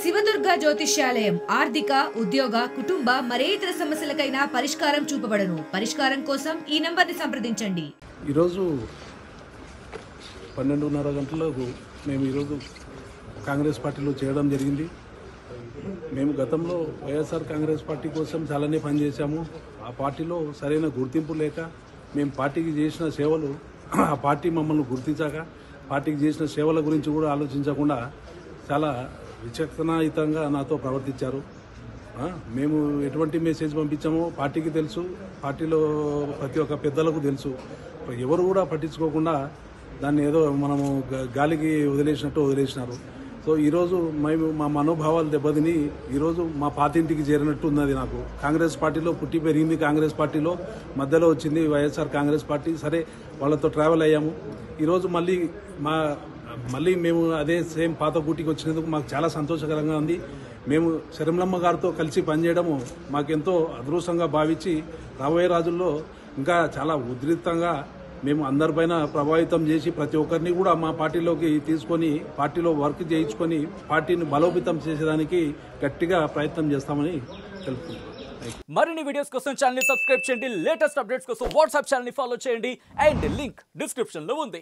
శివదుర్గ జ్యోతిష్యాలయం ఆర్థిక ఉద్యోగ కుటుంబ మరే ఇతర సమస్యలకైనా పరిష్కారం చూపబడును. పరిష్కారం కోసం ఈ నంబర్ని సంప్రదించండి. ఈరోజు 12:30 గంటలకు మేము ఈరోజు కాంగ్రెస్ పార్టీలో చేరడం జరిగింది. మేము గతంలో వైఎస్ఆర్ కాంగ్రెస్ పార్టీ కోసం చాలానే పనిచేశాము. ఆ పార్టీలో సరైన గుర్తింపు లేక మేము పార్టీకి చేసిన సేవలు ఆ పార్టీ మమ్మల్ని గుర్తించాక పార్టీకి చేసిన సేవల గురించి కూడా ఆలోచించకుండా చాలా విచక్షణాయుతంగా నాతో ప్రవర్తించారు. మేము ఎటువంటి మెసేజ్ పంపించామో పార్టీకి తెలుసు, పార్టీలో ప్రతి ఒక్క పెద్దలకు తెలుసు. ఎవరు కూడా పట్టించుకోకుండా దాన్ని ఏదో మనము గాలికి వదిలేసినారు. సో ఈరోజు మేము మా మనోభావాలు దెబ్బతిని ఈరోజు మా పాతింటికి చేరినట్టు ఉన్నది. నాకు కాంగ్రెస్ పార్టీలో పుట్టి పెరిగింది, కాంగ్రెస్ పార్టీలో మధ్యలో వచ్చింది వైఎస్ఆర్ కాంగ్రెస్ పార్టీ. సరే వాళ్ళతో ట్రావెల్ అయ్యాము. ఈరోజు మళ్ళీ మేము అదే సేమ్ పాత గూటికి వచ్చినందుకు మాకు చాలా సంతోషకరంగా ఉంది. మేము శర్మలమ్మ గారితో కలిసి పనిచేయడము మాకెంతో అదృష్టంగా భావించి రాబోయే రోజుల్లో ఇంకా చాలా ఉధృతంగా మేము అందరిపైన ప్రభావితం చేసి ప్రతి ఒక్కరిని కూడా మా పార్టీలోకి తీసుకొని పార్టీలో వర్క్ చేయించుకొని పార్టీని బలోపేతం చేసేదానికి గట్టిగా ప్రయత్నం చేస్తామని తెలుపుకుంటున్నాం. మరిన్ని వీడియోస్ కోసం ఛానల్ ని సబ్స్క్రైబ్ చేయండి. లేటెస్ట్ అప్డేట్స్ కోసం వాట్సాప్ ఛానల్ ని ఫాలో చేయండి. అండ్ లింక్ డిస్క్రిప్షన్ లో ఉంది.